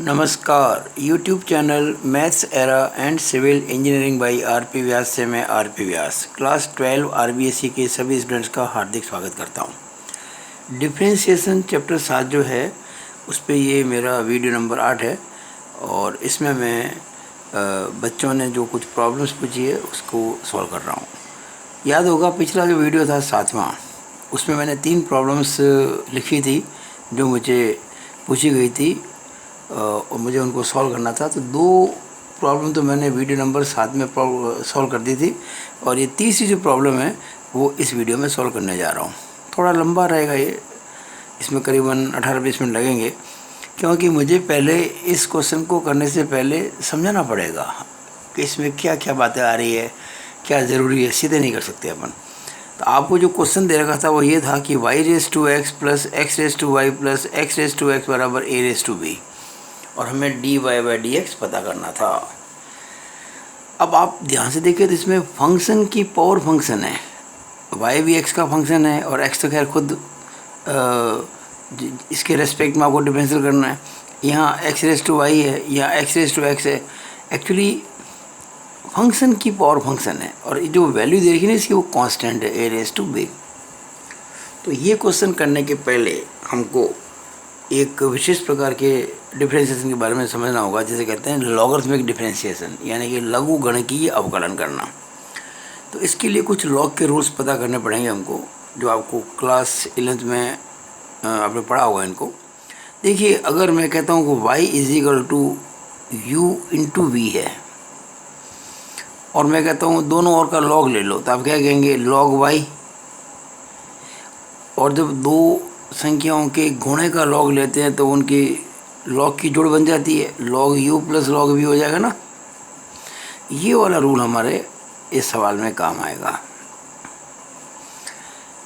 नमस्कार। YouTube channel maths era and civil engineering by RP. Vyas से मैं आर.पी. व्यास class 12 आर.बी.एस.सी के सभी स्टूडेंट्स का हार्दिक स्वागत करता हूँ। डिफ्रेंशिएशन चैप्टर 7 जो है उस पे ये मेरा वीडियो नंबर 8 है और इसमें मैं बच्चों ने जो कुछ प्रॉब्लम्स पूछी है उसको सॉल्व कर रहा हूँ। याद होगा पिछला जो वीडियो था 7वां, उसमें मैंने 3 प्रॉब्लम्स लिखी थी जो मुझे पूछी गई थी और मुझे उनको सॉल्व करना था। तो 2 प्रॉब्लम तो मैंने वीडियो नंबर 7 में सॉल्व कर दी थी और ये तीसरी जो प्रॉब्लम है वो इस वीडियो में सॉल्व करने जा रहा हूँ। थोड़ा लंबा रहेगा ये, इसमें करीबन 18-20 मिनट लगेंगे क्योंकि मुझे पहले इस क्वेश्चन को करने से पहले समझाना पड़ेगा कि इसमें क्या क्या बातें आ रही है, क्या ज़रूरी है। सीधे नहीं कर सकते अपन। तो आपको जो क्वेश्चन दे रखा था वो ये था कि y⁻x plus x⁻y plus x⁻x बराबर a⁻b और हमें dy/dx पता करना था। अब आप ध्यान से देखिए तो इसमें फंक्शन की पावर फंक्शन है, y भी x का फंक्शन है और x तो खैर खुद इसके रेस्पेक्ट में आपको डिफरेंशियल करना है। यहाँ x⁻y है, यहाँ x⁻x है। एक्चुअली फंक्शन की पावर फंक्शन है और जो वैल्यू दे रखी है इसकी वो कांस्टेंट है a⁻b। तो ये क्वेश्चन करने के पहले हमको एक विशेष प्रकार के डिफरेंशिएशन के बारे में समझना होगा, जिसे कहते हैं लॉगरिथमिक डिफरेंशिएशन, यानी कि लघु गणकीय अवकलन करना। तो इसके लिए कुछ लॉग के रूल्स पता करने पड़ेंगे हमको, जो आपको क्लास 11th में आपने पढ़ा होगा इनको। देखिए, अगर मैं कहता हूँ कि y = u × v है और मैं कहता हूँ दोनों ओर का लॉग ले लो, तो आप क्या कहेंगे log y। और जब 2 संख्याओं के गुणे का लॉग लेते हैं तो उनकी लॉग की जोड़ बन जाती है, log u plus log v हो जाएगा ना। ये वाला रूल हमारे इस सवाल में काम आएगा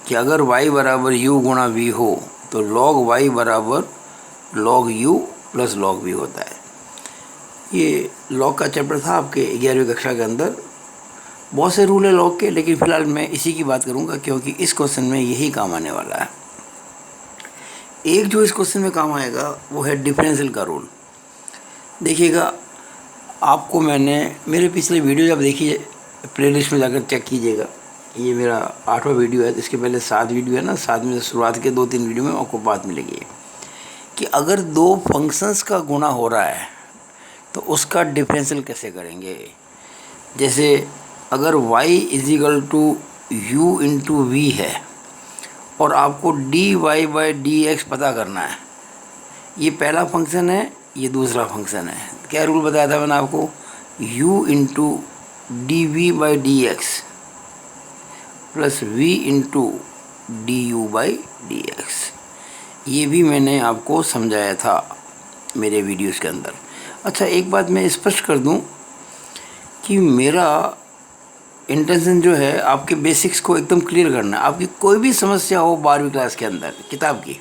कि अगर y बराबर u गुणा v हो तो log y बराबर log u plus log v होता है। ये लॉग का चैप्टर था आपके 11वीं कक्षा के अंदर। बहुत से रूल है लॉग के, लेकिन फ़िलहाल मैं इसी की बात करूंगा क्योंकि इस क्वेश्चन में यही काम आने वाला है। एक जो इस क्वेश्चन में काम आएगा वो है डिफरेंशियल का रूल। देखिएगा, आपको मैंने मेरे पिछले वीडियो जब देखिए प्लेलिस्ट में जाकर चेक कीजिएगा, ये मेरा 8वां वीडियो है। तो इसके पहले 7 वीडियो है ना, 7 में शुरुआत के 2-3 वीडियो में आपको बात मिलेगी कि अगर 2 फंक्शंस का गुणा हो रहा है तो उसका डिफरेंशियल कैसे करेंगे। जैसे अगर y = u × v है और आपको dy/dx पता करना है, ये पहला फंक्शन है, ये दूसरा फंक्शन है। क्या रूल बताया था मैंने आपको, u × dv/dx plus v × du/dx। ये भी मैंने आपको समझाया था मेरे वीडियोस के अंदर। अच्छा, एक बात मैं स्पष्ट कर दूं कि मेरा इंटेंशन जो है आपके बेसिक्स को एकदम क्लियर करना है। आपकी कोई भी समस्या हो 12वीं क्लास के अंदर किताब की,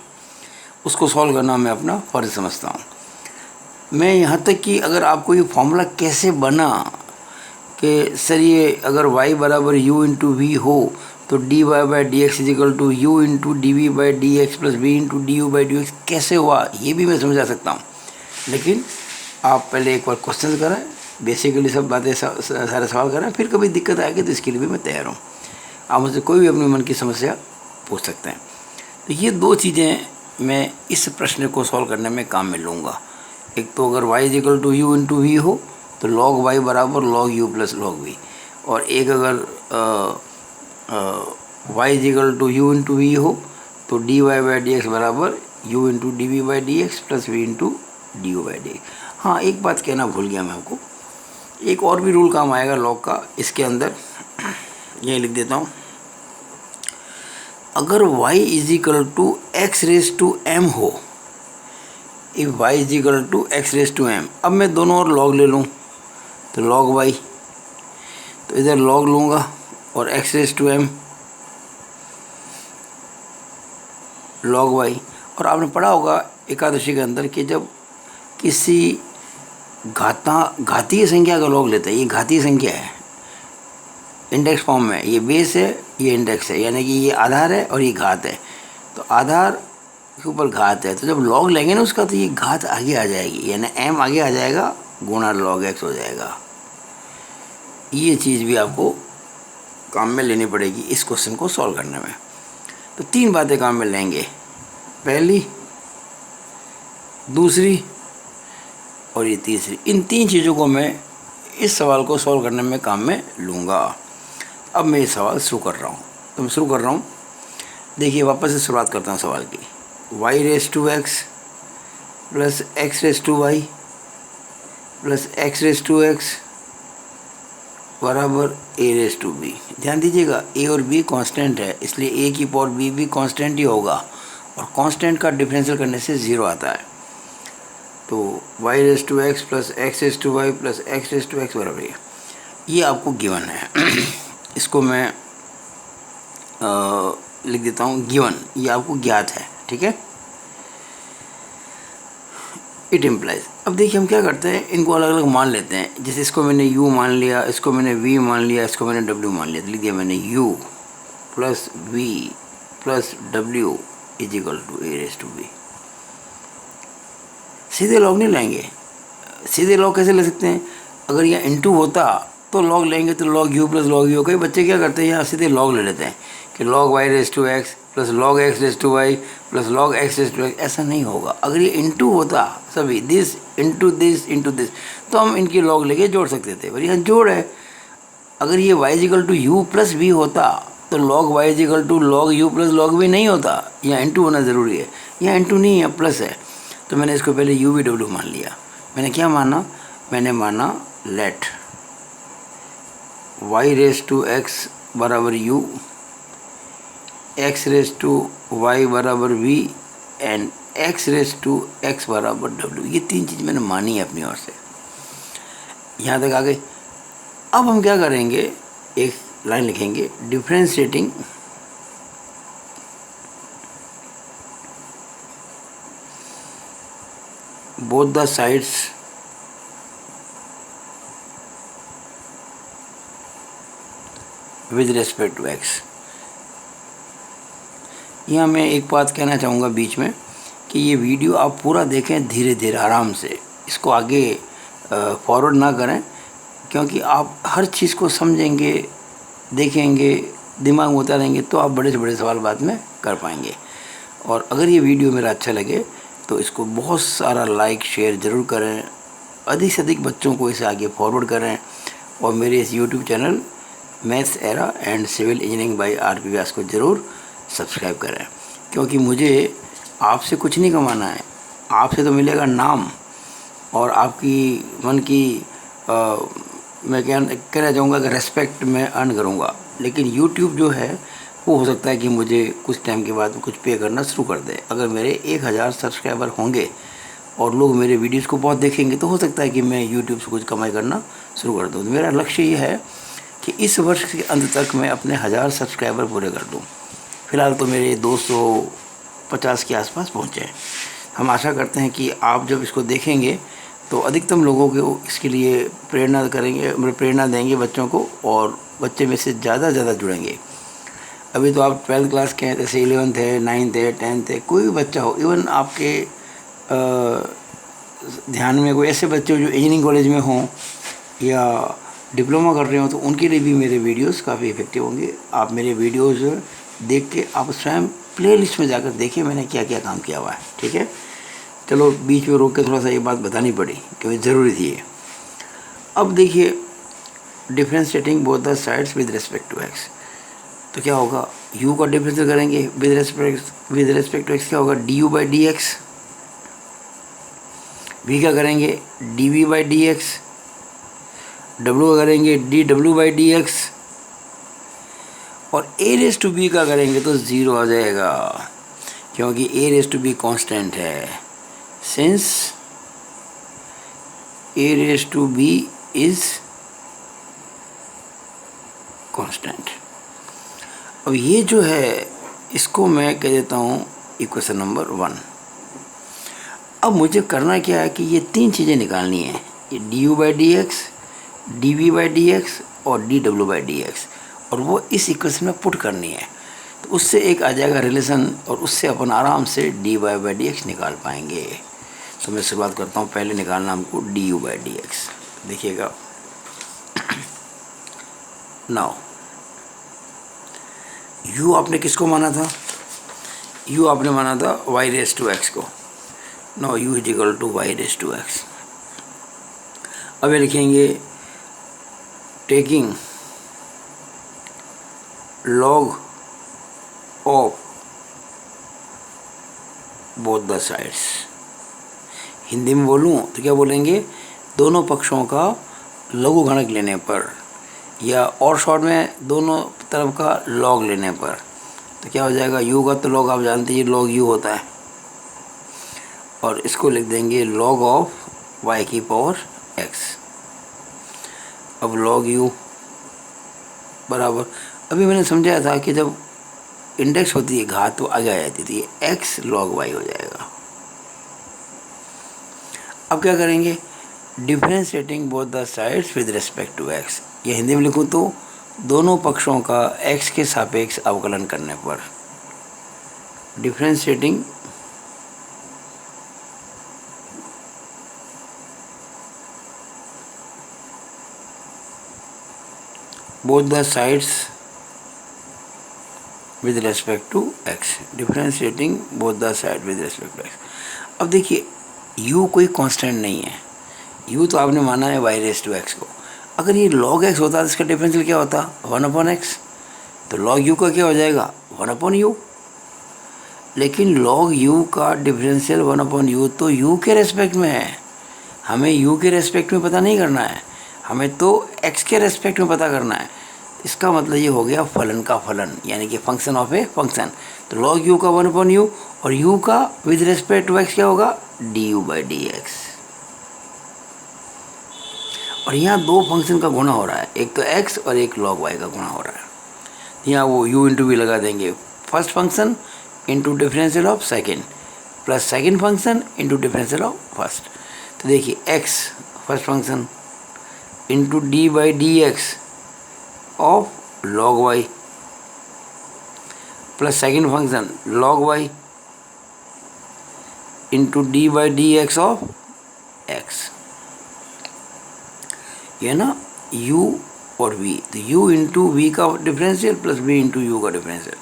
उसको सॉल्व करना मैं अपना फ़र्ज समझता हूँ। मैं यहाँ तक कि अगर आपको ये फॉर्मूला कैसे बना कि सर ये अगर y बराबर u × v हो तो dy/dx = u × dv/dx plus v × du/dx कैसे हुआ, ये भी मैं समझा सकता हूँ। लेकिन आप पहले एक बार क्वेश्चन करें, बेसिकली सब बातें सारे सवाल करें, फिर कभी दिक्कत आएगी तो इसके लिए भी मैं तैयार हूँ। आप मुझसे कोई भी अपने मन की समस्या पूछ सकते हैं। तो ये 2 चीज़ें मैं इस प्रश्न को सॉल्व करने में काम में लूँगा। एक तो अगर y = u × v हो तो log y बराबर log u plus log v, और एक अगर y = u × v हो तो dy/dx बराबर u × dv/dx plus v × du/dx। हाँ, एक बात कहना भूल गया मैं आपको, एक और भी रूल काम आएगा लॉग का इसके अंदर, ये लिख देता हूँ। अगर y = x⁻m हो, इफ y = x⁻m, अब मैं दोनों ओर लॉग ले लूँ तो log y, तो इधर लॉग लूँगा और x⁻m log y। और आपने पढ़ा होगा एकादशी के अंदर कि जब किसी घातीय संख्या का लॉग लेता है, ये घातीय संख्या है, इंडेक्स फॉर्म में, ये बेस है, ये इंडेक्स है, यानी कि ये आधार है और ये घात है। तो आधार के ऊपर घात है, तो जब लॉग लेंगे ना उसका तो ये घात आगे आ जाएगी, यानी m आगे आ जाएगा गुणा log x हो जाएगा। ये चीज़ भी आपको काम में लेनी पड़ेगी इस क्वेश्चन को सॉल्व करने में। तो 3 बातें काम में लेंगे, पहली, दूसरी और ये तीसरी। इन 3 चीज़ों को मैं इस सवाल को सॉल्व करने में काम में लूँगा। अब मैं ये सवाल शुरू कर रहा हूँ, तो मैं शुरू कर रहा हूँ। देखिए वापस से शुरुआत करता हूँ सवाल की। y raise to x plus x raise to y plus x raise to x बराबर a रेस टू b। ध्यान दीजिएगा a और b कांस्टेंट है, इसलिए a की पावर b भी कांस्टेंट ही होगा, और कांस्टेंट का डिफरेंशियल करने से 0 आता है। तो y raise to x plus x raise to y plus x raise to x बराबर ये आपको गिवन है। इसको मैं लिख देता हूँ गिवन, ये आपको ज्ञात है, ठीक है। इट इम्प्लाइज, अब देखिए हम क्या करते हैं, इनको अलग अलग मान लेते हैं। जैसे इसको मैंने u मान लिया, इसको मैंने v मान लिया, इसको मैंने w मान लिया, तो लिख दिया मैंने u plus v plus w is equal to a raise to b। सीधे लॉग नहीं लेंगे। सीधे लॉग कैसे ले सकते हैं, अगर यहाँ इंटू होता तो लॉग लेंगे, तो log u plus log u। कई बच्चे क्या करते हैं, यहाँ सीधे लॉग ले लेते हैं कि log y raise to x plus log x raise to y plus log x raise to x। ऐसा नहीं होगा। अगर ये इंटू होता सभी, दिस इंटू दिस, तो हम इनकी लॉग लेके जोड़ सकते थे, पर यहाँ जोड़ है। अगर ये y equal to u plus v होता तो log y equal to log u plus log v नहीं होता, यहाँ इंटू होना ज़रूरी है। यहाँ इंटू नहीं है, प्लस है, तो मैंने इसको पहले u v w मान लिया। मैंने क्या माना, मैंने माना let y raise to x बराबर u, x raise to y बराबर v and x raise to x बराबर w। ये 3 चीज़ मैंने मानी है अपनी ओर से। यहाँ तक आ गए। अब हम क्या करेंगे, एक लाइन लिखेंगे, differentiating both the sides with respect to x। यहाँ मैं एक बात कहना चाहूँगा बीच में कि ये वीडियो आप पूरा देखें धीरे धीरे आराम से, इसको आगे फॉरवर्ड ना करें, क्योंकि आप हर चीज़ को समझेंगे, देखेंगे, दिमाग में उतारेंगे तो आप बड़े से बड़े सवाल बाद में कर पाएंगे। और अगर ये वीडियो मेरा अच्छा लगे तो इसको बहुत सारा लाइक शेयर ज़रूर करें, अधिक से अधिक बच्चों को इसे आगे फॉरवर्ड करें, और मेरे इस YouTube channel maths era and civil engineering by RP. Vyas को ज़रूर सब्सक्राइब करें, क्योंकि मुझे आपसे कुछ नहीं कमाना है। आपसे तो मिलेगा नाम और आपकी मन की मैं कहना चाहूँगा कि रेस्पेक्ट मैं अर्न करूँगा। लेकिन यूट्यूब जो है वो हो सकता है कि मुझे कुछ टाइम के बाद कुछ पे करना शुरू कर दे। अगर मेरे 1000 सब्सक्राइबर होंगे और लोग मेरे वीडियोस को बहुत देखेंगे तो हो सकता है कि मैं यूट्यूब से कुछ कमाई करना शुरू कर दूँ। तो मेरा लक्ष्य ये है कि इस वर्ष के अंत तक मैं अपने 1000 सब्सक्राइबर पूरे कर दूँ। फ़िलहाल तो मेरे 250 के आसपास पहुँचे हैं। हम आशा करते हैं कि आप जब इसको देखेंगे तो अधिकतम लोगों को इसके लिए प्रेरणा करेंगे, प्रेरणा देंगे बच्चों को, और बच्चे में से ज़्यादा जुड़ेंगे। अभी तो आप 12th क्लास के हैं, जैसे 11th है, 9th है, 10th है, कोई भी बच्चा हो, इवन आपके ध्यान में कोई ऐसे बच्चे हो जो इंजीनियरिंग कॉलेज में हों या डिप्लोमा कर रहे हो, तो उनके लिए भी मेरे वीडियोस काफ़ी इफेक्टिव होंगे। आप मेरे वीडियोस देख के आप स्वयं प्लेलिस्ट में जाकर देखिए मैंने क्या क्या काम किया हुआ है, ठीक है। चलो बीच में रोक के थोड़ा सा ये बात बतानी पड़ी क्योंकि ज़रूरी थी ये। अब देखिए differentiating both the sides with respect to x, तो क्या होगा, u का डिफरेंशियल करेंगे विद रिस्पेक्ट टू x, क्या होगा du by d x. v का करेंगे dv by d x, w का करेंगे dw बाई डी एक्स, और a रेस टू b का करेंगे तो 0 आ जाएगा, क्योंकि a raise to b constant है। Since a raise to b is constant. अब ये जो है इसको मैं कह देता हूँ इक्वेशन नंबर 1। अब मुझे करना क्या है कि ये 3 चीज़ें निकालनी है, ये du by d x, d v by d x और डी डब्ल्यू बाई डी एक्स, और वो इस इक्वेशन में पुट करनी है। तो उससे एक आ जाएगा रिलेशन और उससे अपन आराम से d y by d x निकाल पाएंगे। तो मैं शुरुआत करता हूँ, पहले निकालना हमको d u by d x. देखिएगा, नाउ यू आपने किसको माना था? यू आपने माना था वाई रेस टू एक्स को। Now u is equal to y raise to x. अब ये लिखेंगे taking log of both the sides। Hindi में बोलूँ तो क्या बोलेंगे? दोनों पक्षों का लघुगणक लेने पर, या और शॉर्ट में दोनों तरफ का log लेने पर। तो क्या हो जाएगा? u का तो log आप जानते हैं log u होता है, और इसको लिख देंगे log ऑफ y की पावर x। अब log u बराबर, अभी मैंने समझाया था कि जब इंडेक्स होती है घात तो आगे आ जाती थी, x log y हो जाएगा। अब क्या करेंगे? Differentiating both the sides with respect to x। ये हिंदी में लिखूँ तो दोनों पक्षों का x के सापेक्ष अवकलन करने पर। Differentiating both the sides with respect to x। Differentiating both the sides with respect to x। अब देखिए, u कोई कांस्टेंट नहीं है, u तो आपने माना है y रेस टू x को। अगर ये log x होता तो इसका डिफरेंशियल क्या होता? 1/x। तो log u का क्या हो जाएगा? 1/u। लेकिन log u का डिफरेंशियल 1/u तो u के रेस्पेक्ट में है, हमें u के रेस्पेक्ट में पता नहीं करना है, हमें तो x के रेस्पेक्ट में पता करना है। इसका मतलब ये हो गया फलन का फलन, यानी कि फंक्शन ऑफ ए फंक्शन। तो log u का 1/u और u का विद रिस्पेक्ट टू x क्या होगा? du by d x. और यहाँ दो फंक्शन का गुणा हो रहा है, एक तो x और एक log y का गुणा हो रहा है। यहाँ वो u इंटू वी लगा देंगे, first function into differential of second plus second function into differential of first. तो देखिए x first function into D by d x of log y plus second function log y into D by d x of x। ये ना u और v, तो u into we का differential plus v into you का differential.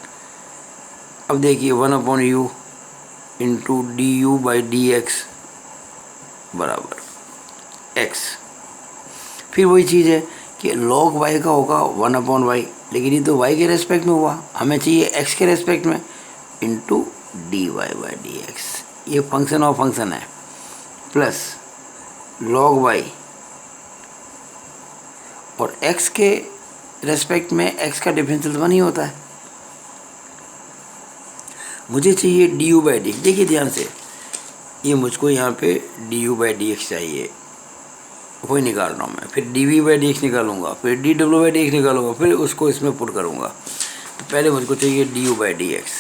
अब देखिए 1/u into D u by d x बराबर x। फिर वही चीज़ है कि log y का होगा 1/y, लेकिन ये तो y के रेस्पेक्ट में हुआ, हमें चाहिए x के रेस्पेक्ट में, into d y by d x. ये फंक्शन ऑफ फंक्शन है, प्लस log y और x के रेस्पेक्ट में x का डिफरेंशियल 1 ही होता है। मुझे चाहिए डी यू बाई डी। देखिए ध्यान से, ये मुझको यहाँ पे d u by d x चाहिए, वही निकाल रहा हूँ मैं। फिर d v by d x निकालूंगा, फिर डी डब्ल्यू बाई डी एक्स निकालूंगा, फिर उसको इसमें पुट करूँगा। तो पहले मुझको चाहिए D u by d x.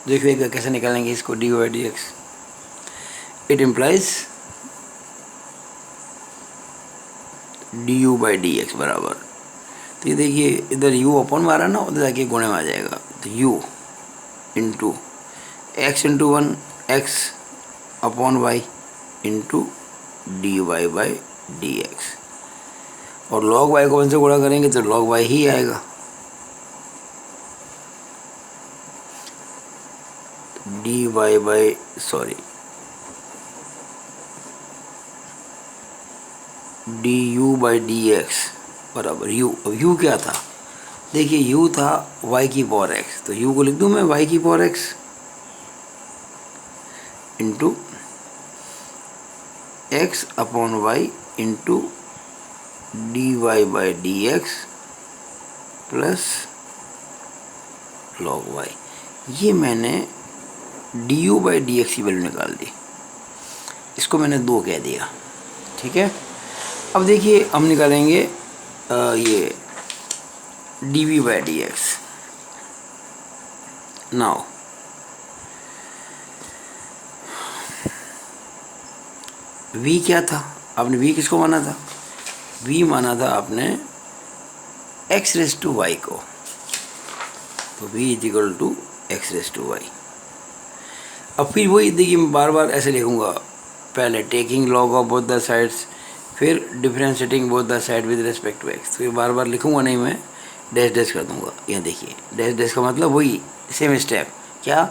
देखिएगा कैसे निकालेंगे इसको, D u by d x. It implies D u by d x बराबर, तो ये देखिए इधर u अपॉन मारा ना, उधर जाके गुणे में आ जाएगा। तो u into x into 1 x upon y into d y by d x, और log y को 1 से गुणा करेंगे तो log y ही आएगा। D y by d u by d x बराबर u। अब u क्या था? देखिए u था y की पावर x, तो u को लिख दूं मैं y की power x into x upon y into d y by d x plus log y। ये मैंने d u by d x की वैल्यू निकाल दी, इसको मैंने 2 कह दिया, ठीक है। अब देखिए हम निकालेंगे ये d v by d x. Now v क्या था? आपने v किसको माना था? v माना था आपने x रेस टू y को। तो v is equal to x raise to y. अब फिर वही देखिए मैं बार बार ऐसे लिखूँगा, पहले taking log of both the sides, फिर differentiating both the side with respect to x. तो ये बार बार लिखूँगा नहीं, मैं डैश डैश कर दूँगा। यहाँ देखिए डैश डैश का मतलब वही सेम स्टेप, क्या,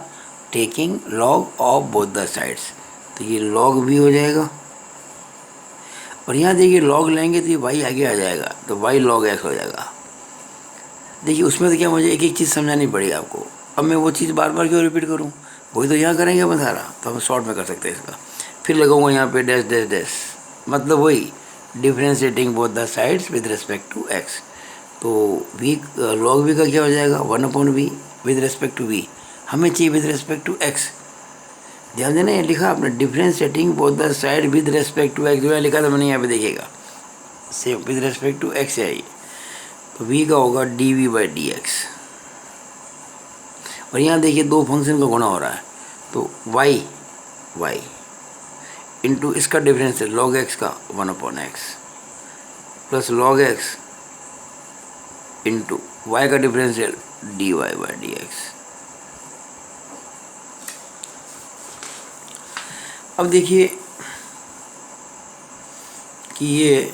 taking log of both the sides, तो ये लॉग भी हो जाएगा। और यहाँ देखिए लॉग लेंगे तो ये वाई आगे आ जाएगा, तो वाई लॉग एक्स हो जाएगा। देखिए उसमें तो क्या मुझे एक एक चीज़ समझानी पड़ेगी आपको। अब मैं वो चीज़ बार बार क्यों रिपीट करूँ, वही तो यहाँ करेंगे अपन सारा, तो हम शॉर्ट में कर सकते हैं इसका। फिर लगाऊंगा यहाँ पे डैश डैश डैश, मतलब वही differentiating both the sides with respect to x. तो वी लॉग वी का क्या हो जाएगा, 1/v with respect to we, हमें चाहिए विद रिस्पेक्ट टू एक्स। ध्यान देना ये लिखा आपने, differentiating both the side with respect to x, जो लिखा था मैंने यहाँ पे देखिएगा, same with respect to x है ये। तो v का होगा dv बाई डी एक्स। और यहाँ देखिए दो फंक्शन का गुणा हो रहा है, तो y इंटू इसका डिफरेंस है log x का 1/x plus log x into y का डिफरेंस है dy बाई डी एक्स। अब देखिए कि ये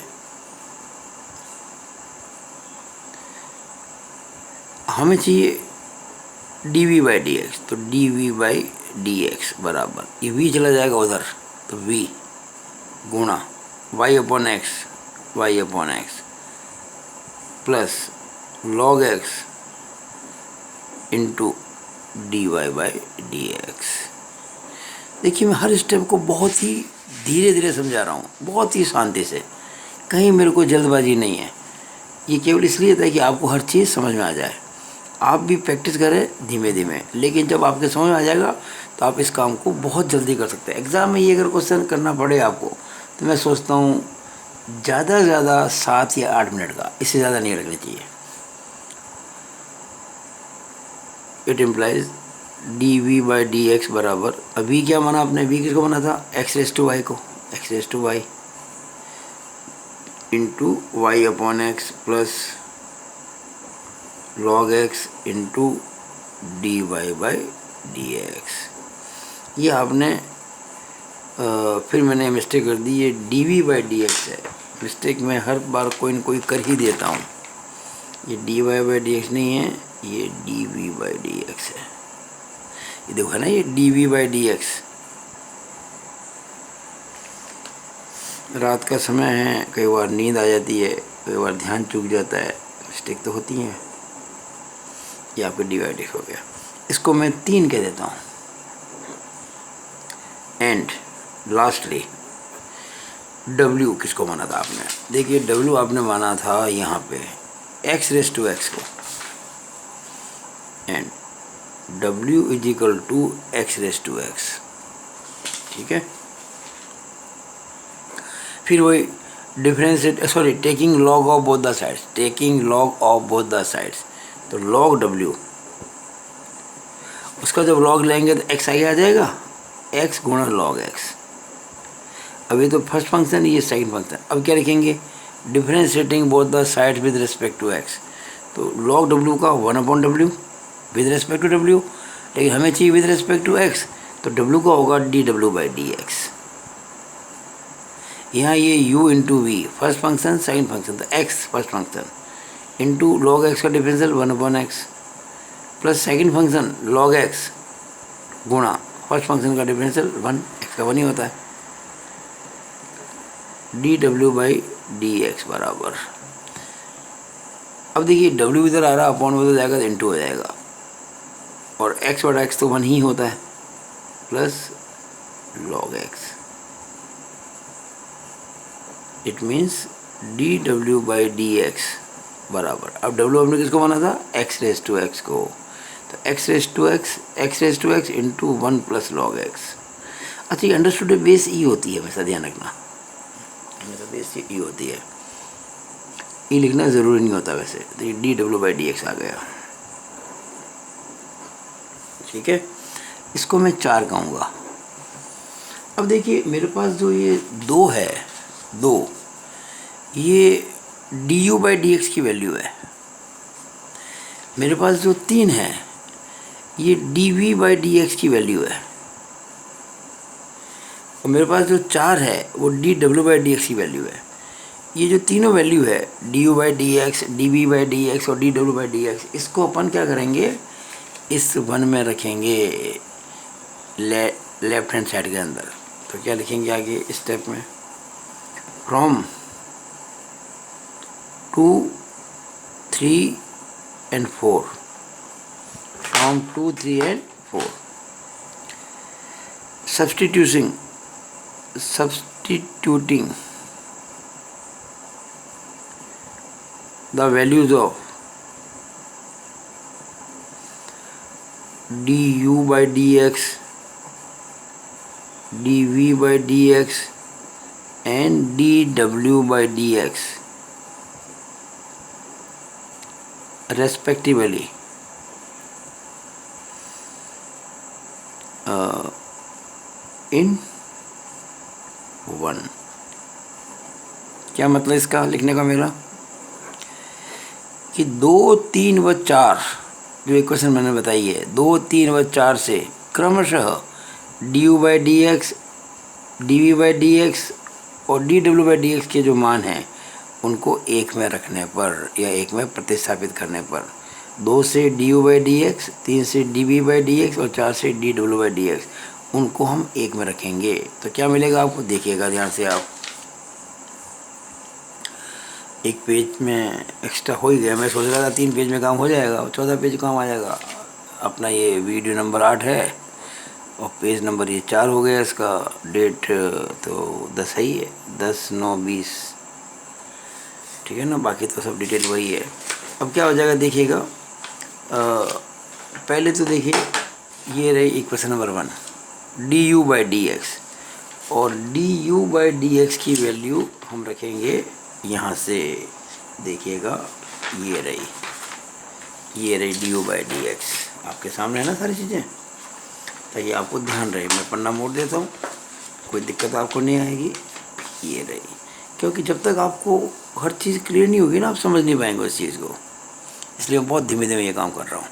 हमें चाहिए dv बाई डी एक्स, तो dv बाई डी एक्स बराबर ये v चला जाएगा उधर, तो v गुणा y/x plus log x into dy by d x. देखिए मैं हर स्टेप को बहुत ही धीरे धीरे समझा रहा हूँ, बहुत ही शांति से, कहीं मेरे को जल्दबाजी नहीं है। ये केवल इसलिए था कि आपको हर चीज़ समझ में आ जाए। आप भी प्रैक्टिस करें धीमे धीमे, लेकिन जब आपके समझ में आ जाएगा तो आप इस काम को बहुत जल्दी कर सकते हैं। एग्ज़ाम में ये अगर क्वेश्चन करना पड़े आपको, तो मैं सोचता हूँ ज़्यादा से ज़्यादा 7 या 8 मिनट का, इससे ज़्यादा नहीं लगनी चाहिए। It implies dv by d x बराबर, अभी क्या माना आपने, v किसको बना था, एक्स रेस टू वाई को, x raise to y into y/x plus log x into dy by d x. ये आपने फिर मैंने मिस्टेक कर दी, ये dv बाई डी एक्स है। मिस्टेक मैं हर बार कोई न कोई कर ही देता हूँ। ये dy बाई डी एक्स नहीं है, ये dv बाई डी एक्स है। ये देखो है ना, ये dv बाई डी एक्स। रात का समय है, कई बार नींद आ जाती है, कई बार ध्यान चूक जाता है, मिस्टेक तो होती है। ये आपका डिवाइड हो गया, इसको मैं 3 कह देता हूँ। एंड लास्टली w किसको माना था आपने, देखिए w आपने माना था यहाँ पे x रेस टू x को, and w is equal to x raise to x, ठीक है। फिर वही differentiate, sorry taking log of both the sides, taking log of both the sides, तो log w, उसका जब log लेंगे तो x आगे आ जाएगा, x गुणा log x। अभी तो फर्स्ट फंक्शन, ये सेकंड फंक्शन। अब क्या लिखेंगे, differentiating both the sides with respect to x, तो log w का 1/w with respect to w, लेकिन हमें चाहिए विद रिस्पेक्ट टू x, तो w का होगा dw बाई डी एक्स। यहाँ ये u into v, first function second function, तो x first function into log x का differential 1/x plus second function log x गुणा फर्स्ट फंक्शन का differential 1x का 1 ही होता है, dw बाई डी एक्स बराबर। अब देखिए w इधर आ रहा, अपॉन में तो जाएगा तो इंटू हो जाएगा, और x बटा x तो 1 ही होता है, plus log x। It means dw by d x बराबर, अब w हमने किसको माना था, x रेस टू x को, तो x raise to x into 1 plus log x। अच्छा ये अंडरस्टूड बेस ई होती है, हमेशा ध्यान रखना, हमेशा बेस ई होती है, ई लिखना ज़रूरी नहीं होता वैसे। तो ये dw बाई डी एक्स आ गया, ठीक है। इसको मैं 4 कहूँगा। अब देखिए मेरे पास जो ये 2 है, 2 ये du बाई डी एक्स की वैल्यू है। मेरे पास जो 3 है ये dv/dx की वैल्यू है, और मेरे पास जो 4 है वो dw/dx की वैल्यू है। ये जो तीनों वैल्यू है du/dx, dv/dx और dw/dx, इसको अपन क्या करेंगे, इस वन में रखेंगे लेफ्ट हैंड साइड के अंदर। तो क्या लिखेंगे आगे स्टेप में, from 2, 3 and 4, from 2, 3 and 4, substituting the values of du/dx, dv/dx and dw/dx respectively in 1। क्या मतलब इसका लिखने का मेरा, कि 2, 3 व 4 जो इक्वेशन मैंने बताई है, 2, 3 व 4 से क्रमशः du/dx, dv/dx और dw/dx के जो मान हैं उनको 1 में रखने पर या 1 में प्रतिस्थापित करने पर, 2 से du/dx, 3 से dv/dx और 4 से dw/dx, उनको हम 1 में रखेंगे। तो क्या मिलेगा आपको, देखिएगा ध्यान से आप। एक पेज में एक्स्ट्रा हो ही गया, मैं सोच रहा था 3 पेज में काम हो जाएगा और 14 पेज काम आ जाएगा। अपना ये वीडियो नंबर 8 है और पेज नंबर ये 4 हो गया। इसका डेट तो 10 ही है, 10/9/20, ठीक है ना। बाकी तो सब डिटेल वही है। अब क्या हो जाएगा देखिएगा, पहले तो देखिए ये रही इक्वेशन नंबर 1, du/dx, और du/dx की वैल्यू हम रखेंगे यहाँ से, देखिएगा ये रही du/dx, आपके सामने है ना सारी चीज़ें, तो ये आपको ध्यान रहे। मैं पन्ना मोड़ देता हूँ, कोई दिक्कत आपको नहीं आएगी। ये रही, क्योंकि जब तक आपको हर चीज़ क्लियर नहीं होगी ना, आप समझ नहीं पाएंगे उस चीज़ को, इसलिए मैं बहुत धीमे धीमे ये काम कर रहा हूँ।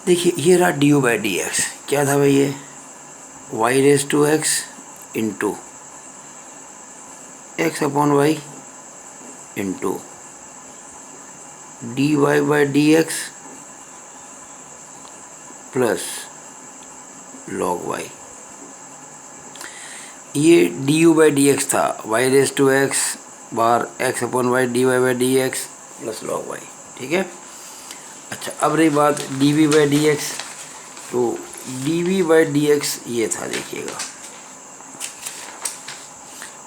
देखिए ये रहा du/dx, क्या था भाई ये, y⁻x into x/y into dy/dx plus log y। ये du/dx था, y⁻x बार x/y dy/dx plus log y, ठीक है। अच्छा, अब रही बात dv/dx, तो dv/dx ये था, देखिएगा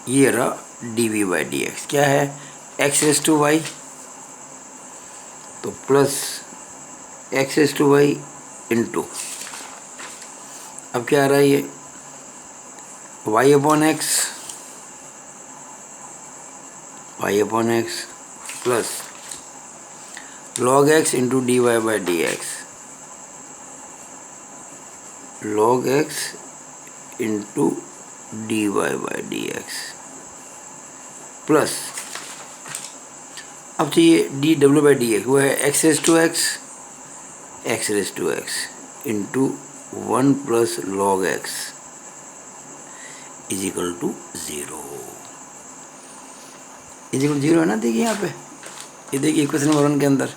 ये रहा dv/dx, क्या है x⁻y, तो प्लस x⁻y इंटू, अब क्या आ रहा है ये y/x plus log x into dy/dx, log x into dy/dx plus, अब चाहिए dw/dx, वो है x⁻x into 1 plus log x is equal to 0। Is equal 0 है ना, देखिए यहाँ पे, ये देखिए इक्वेशन नंबर 1 के अंदर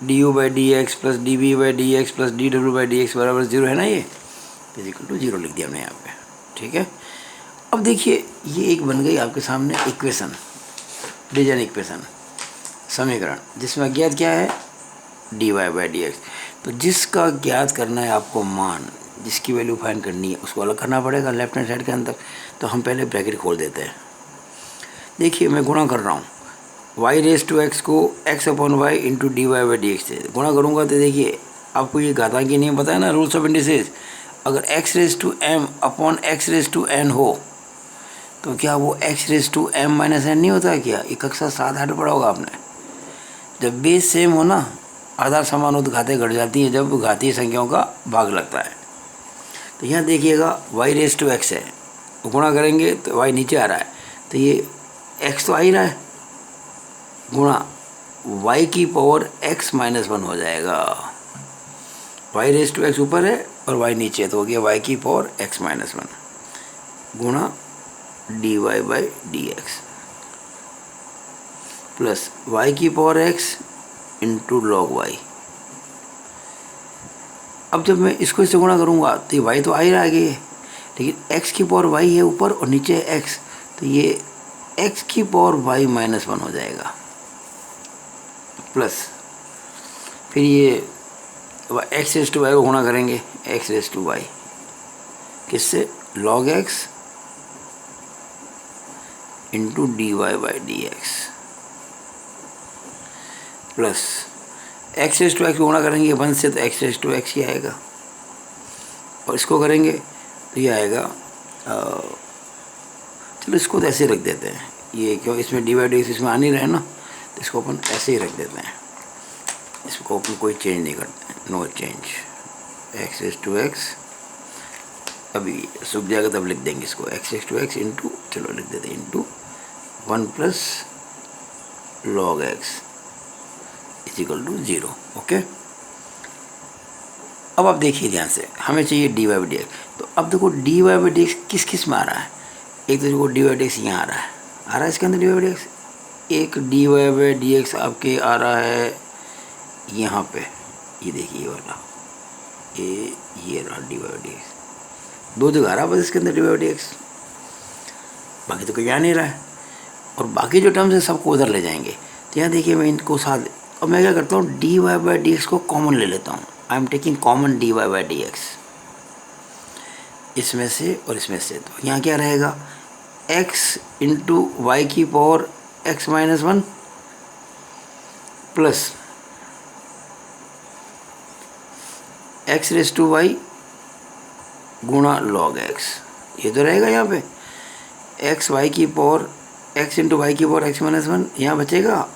du/dx plus dv/dx plus dw/dx बराबर 0 है ना, ये इज इक्वल टू 0 लिख दिया हमने यहाँ पे, ठीक है। अब देखिए ये एक बन गई आपके सामने इक्वेशन, डिवीजन इक्वेशन, समीकरण, जिसमें अज्ञात क्या है dy/dx। तो जिसका ज्ञात करना है आपको मान, जिसकी वैल्यू फाइंड करनी है, उसको अलग करना पड़ेगा लेफ्ट हैंड साइड के अंदर। तो हम पहले ब्रैकेट खोल देते हैं। देखिए मैं गुणा कर रहा हूँ, y⁻x को x/y इंटू dy/dx से गुणा करूँगा, तो देखिए आपको ये घातांकी नियम पता है ना, रूल्स ऑफ इंडिसेस। अगर x⁻m अपॉन x⁻n हो तो क्या वो x⁻m - n नहीं होता क्या? ये कक्षा 7-8 पढ़ा होगा आपने। जब बेस सेम हो ना, आधार समान हो तो घातें घट जाती हैं जब घातीय संख्याओं का भाग लगता है। तो यहाँ देखिएगा y⁻x है, गुणा करेंगे तो y नीचे आ रहा है, तो ये x तो आ ही रहा है, गुणा y की पावर x माइनस 1 हो जाएगा। y रेज टू x ऊपर है और y नीचे है, तो हो गया y की पावर x माइनस 1 गुणा dy by d x plus y की power x into log y। अब जब मैं इसको इससे गुणा करूँगा तो ये y तो आ ही रहा है आगे, लेकिन x की पावर y है ऊपर और नीचे है x, तो ये x की पावर y माइनस 1 हो जाएगा। प्लस फिर ये x रेज टू वाई को गुणा करेंगे, x रेज टू वाई किससे, log x into d y by d x plus x raise to x को गुणा करेंगे 1 से, तो x रेज टू एक्स ही आएगा, और इसको करेंगे तो ये आएगा चलो इसको तो ऐसे ही रख देते हैं, ये क्यों इसमें डी वाई डी एक्स इसमें आ नहीं रहे ना, तो इसको अपन ऐसे ही रख देते हैं, इसको अपन कोई चेंज नहीं करते हैं, no change. x raise to x अभी सूख जाएगा तब लिख देंगे इसको, x raise to x into, चलो लिख देते हैं into 1 plus log x is equal to 0। Okay, अब आप देखिए ध्यान से, हमें चाहिए d y by d x, तो अब देखो d y by d x किस किस में आ रहा है, एक तो देखो डी वाई डी एक्स यहाँ आ रहा है इसके अंदर d y by d x, एक d y by d x आपके आ रहा है यहाँ पे, ये देखिए ये वाला, ये रहा d y by d x, दो जगह आ रहा है बस इसके अंदर d y by d x, बाकी तो कोई आ नहीं रहा है, और बाकी जो टर्म्स है सबको उधर ले जाएंगे। तो यहाँ देखिए मैं इनको साथ, और मैं क्या करता हूँ d y by d x को कॉमन ले लेता हूँ, I am taking common d y by d x इसमें से और इसमें से, तो यहाँ क्या रहेगा x इंटू वाई की power x minus 1 plus x raise to y गुणा लॉग x, ये तो रहेगा यहाँ पे x वाई की पावर x इंटू वाई की पावर x माइनस 1, यहाँ बचेगा,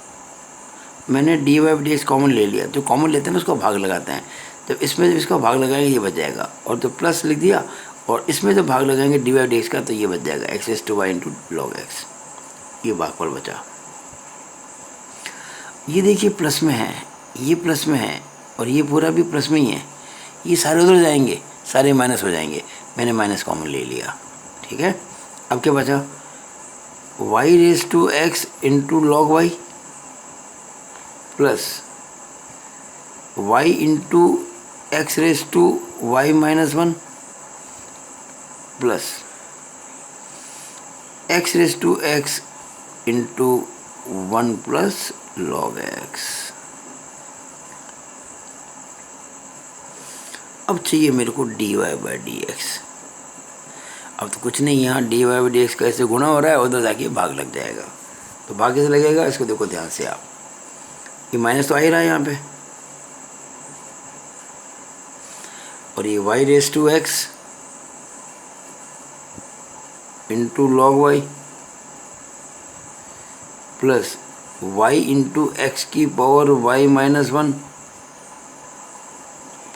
मैंने d y d x common ले लिया, जो कॉमन लेते हैं ना उसको भाग लगाते हैं, जब इसमें जब इसका भाग लगाएंगे ये बच जाएगा, और तो प्लस लिख दिया, और इसमें जब भाग लगाएंगे डी वाई डी एक्स का तो ये बच जाएगा x raise to y into log x, ये भाग पर बचा। ये देखिए प्लस में है, ये प्लस में है, और ये पूरा भी प्लस में ही है, ये सारे उधर जाएंगे, सारे माइनस हो जाएंगे, मैंने माइनस कॉमन ले लिया, ठीक है। अब क्या बचा, y raise to x into log y plus y into x raise to y minus 1 plus x raise to x into 1 plus log x. अब चाहिए मेरे को d y by d x, अब तो कुछ नहीं, यहाँ d y by d x कैसे गुणा हो रहा है, उधर जाके भाग लग जाएगा, तो भाग कैसे लगेगा इसको देखो ध्यान से आप, ये माइनस तो आ ही रहा है यहाँ पे, और ये y raise to x into log y plus y into x की power y minus 1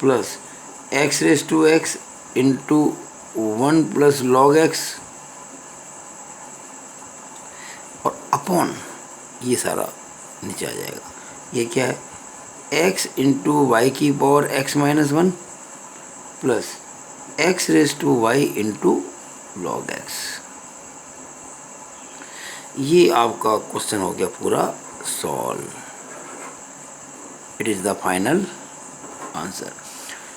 plus x raise to x into 1 plus log x, और अपॉन ये सारा नीचे आ जाएगा, ये क्या है x इंटू वाई की power x minus 1 plus x raise to y into log x. ये आपका क्वेश्चन हो गया पूरा solve, it is the final answer.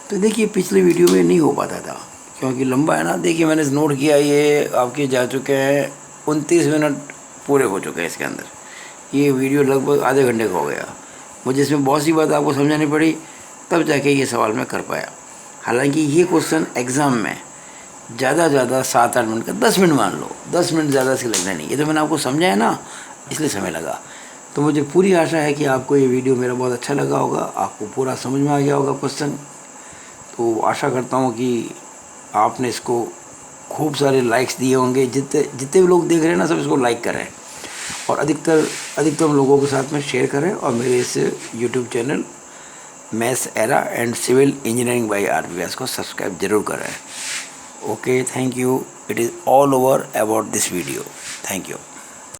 तो देखिए पिछले वीडियो में नहीं हो पाता था क्योंकि लंबा है ना, देखिए मैंने नोट किया, ये आपके जा चुके हैं 29 मिनट पूरे हो चुके हैं इसके अंदर, ये वीडियो लगभग आधे घंटे का हो गया, मुझे इसमें बहुत सी बात आपको समझानी पड़ी तब जाके ये सवाल मैं कर पाया। हालांकि ये क्वेश्चन एग्ज़ाम में ज़्यादा 7-8 मिनट का, 10 मिनट मान लो, 10 मिनट ज़्यादा से लगना नहीं, ये तो मैंने आपको समझाया ना इसलिए समय लगा। तो मुझे पूरी आशा है कि आपको ये वीडियो मेरा बहुत अच्छा लगा होगा, आपको पूरा समझ में आ गया होगा क्वेश्चन। तो आशा करता हूँ कि आपने इसको खूब सारे लाइक्स दिए होंगे, जितने भी लोग देख रहे हैं ना सब इसको लाइक करें, और अधिकतम लोगों के साथ में शेयर करें, और मेरे इस YouTube channel maths era and civil engineering by RP Vyas को सब्सक्राइब जरूर करें। Okay, thank you, it is all over about this video, thank you.